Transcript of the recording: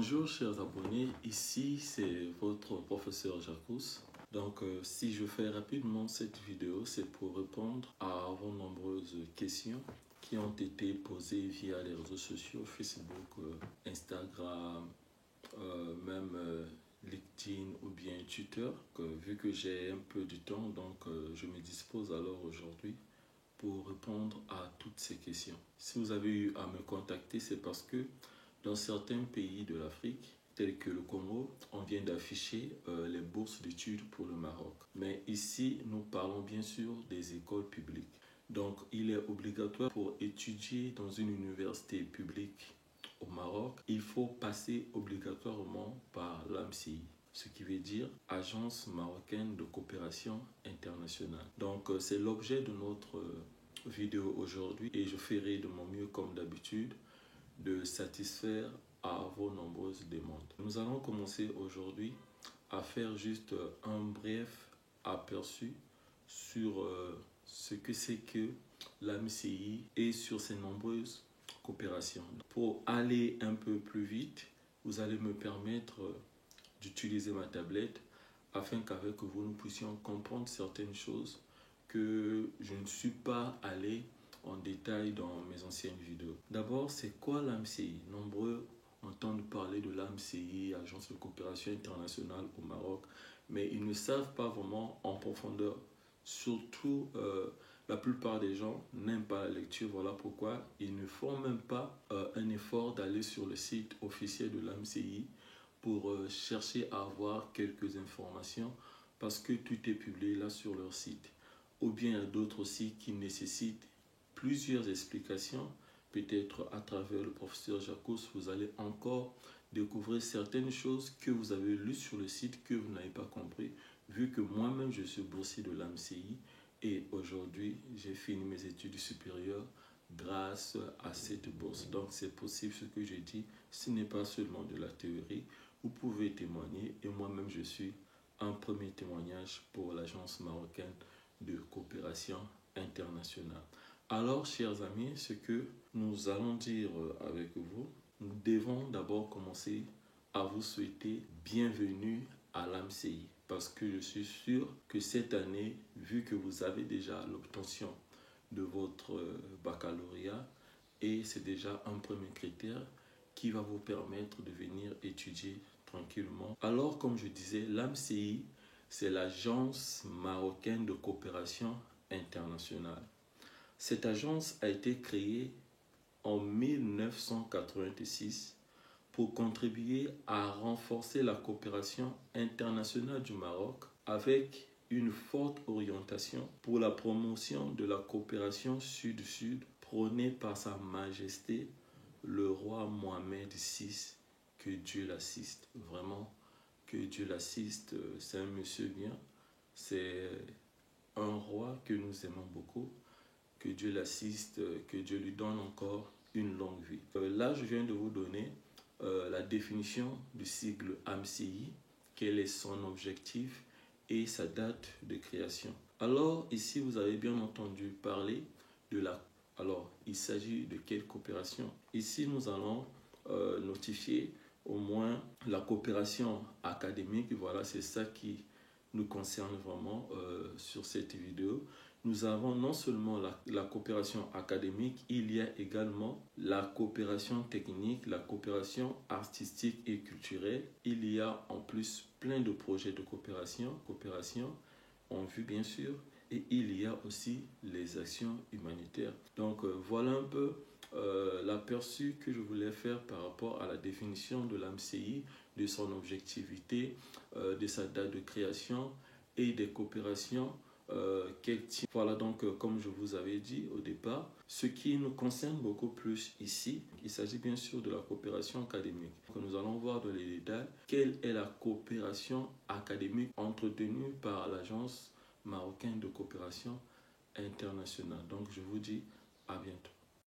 Bonjour chers abonnés, ici c'est votre professeur Jacques. Si je fais rapidement cette vidéo, c'est pour répondre à vos nombreuses questions qui ont été posées via les réseaux sociaux, Facebook, Instagram, LinkedIn ou bien Twitter. Vu que j'ai un peu de temps, je me dispose alors aujourd'hui pour répondre à toutes ces questions. Si vous avez eu à me contacter, c'est parce que dans certains pays de l'Afrique, tels que le Congo, on vient d'afficher les bourses d'études pour le Maroc. Mais ici, nous parlons bien sûr des écoles publiques. Donc, il est obligatoire pour étudier dans une université publique au Maroc, il faut passer obligatoirement par l'AMCI, ce qui veut dire Agence marocaine de coopération internationale. C'est l'objet de notre vidéo aujourd'hui et je ferai de mon mieux comme d'habitude de satisfaire à vos nombreuses demandes. Nous allons commencer aujourd'hui à faire juste un bref aperçu sur ce que c'est que l'AMCI et sur ses nombreuses coopérations. Pour aller un peu plus vite, vous allez me permettre d'utiliser ma tablette afin qu'avec vous nous puissions comprendre certaines choses que je ne suis pas allé en détail dans mes anciennes vidéos. D'abord, c'est quoi l'AMCI? Nombreux entendent parler de l'AMCI, Agence de coopération internationale au Maroc, mais ils ne savent pas vraiment en profondeur. Surtout, la plupart des gens n'aiment pas la lecture, voilà pourquoi ils ne font même pas un effort d'aller sur le site officiel de l'AMCI pour chercher à avoir quelques informations parce que tout est publié là sur leur site. Ou bien d'autres sites qui nécessitent plusieurs explications, peut-être à travers le professeur Jacques, vous allez encore découvrir certaines choses que vous avez lues sur le site que vous n'avez pas compris, vu que moi-même je suis boursier de l'AMCI et aujourd'hui j'ai fini mes études supérieures grâce à cette bourse. Donc c'est possible ce que je dis, ce n'est pas seulement de la théorie, vous pouvez témoigner et moi-même je suis un premier témoignage pour l'Agence marocaine de coopération internationale. Alors, chers amis, ce que nous allons dire avec vous, nous devons d'abord commencer à vous souhaiter bienvenue à l'AMCI parce que je suis sûr que cette année, vu que vous avez déjà l'obtention de votre baccalauréat et c'est déjà un premier critère qui va vous permettre de venir étudier tranquillement. Alors, comme je disais, l'AMCI, c'est l'Agence marocaine de coopération internationale. Cette agence a été créée en 1986 pour contribuer à renforcer la coopération internationale du Maroc avec une forte orientation pour la promotion de la coopération sud-sud prônée par Sa Majesté le roi Mohamed VI, que Dieu l'assiste. Vraiment, que Dieu l'assiste, c'est un monsieur bien, c'est un roi que nous aimons beaucoup. Que Dieu l'assiste, que Dieu lui donne encore une longue vie. Là, je viens de vous donner la définition du sigle AMCI, quel est son objectif et sa date de création. Alors, ici, vous avez bien entendu parler de la... Alors, il s'agit de quelle coopération? Ici, nous allons notifier au moins la coopération académique. Voilà, c'est ça qui nous concerne vraiment sur cette vidéo. Nous avons non seulement la coopération académique, il y a également la coopération technique, la coopération artistique et culturelle. Il y a en plus plein de projets de coopération en vue bien sûr, et il y a aussi les actions humanitaires. Voilà un peu l'aperçu que je voulais faire par rapport à la définition de l'AMCI, de son objectivité, de sa date de création et des coopérations quel type. Voilà comme je vous avais dit au départ, ce qui nous concerne beaucoup plus ici, il s'agit bien sûr de la coopération académique. Nous allons voir dans les détails quelle est la coopération académique entretenue par l'Agence marocaine de coopération internationale. Donc je vous dis à bientôt.